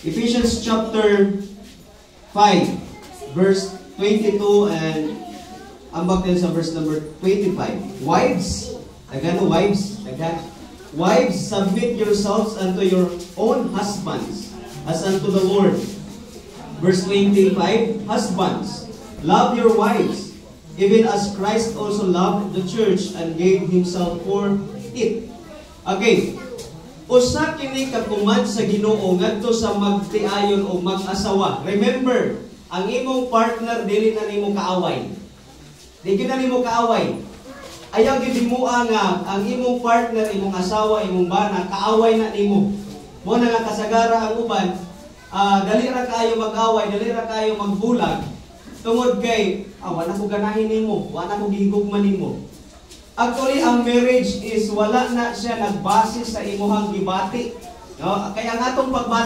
Ephesians chapter 5, verse 22 and ambak din sa verse number 25. Wives, wives, submit yourselves unto your own husbands as unto the Lord. Verse 25, husbands, love your wives, even as Christ also loved the church and gave himself for it. Okay. Usa kini kakuman sa Ginoo ngadto sa magtiayon o mag-asawa. Remember, ang imong partner dili na nimo kaaway. Di gyud na nimo kaaway. Ayaw gyud mo nga ang imong partner, imong asawa, imong bana kaaway na nimo. Mo na nga kasagara ang uban, dali ra kayo mag-away, dali ra kayo magbulag. Tungod kay wala ko ganahin nimo, wala ko gihigugman nimo. Actually, ang marriage is wala na siya nagbase sa imuhang gibati. No? Kaya ang atong pagbati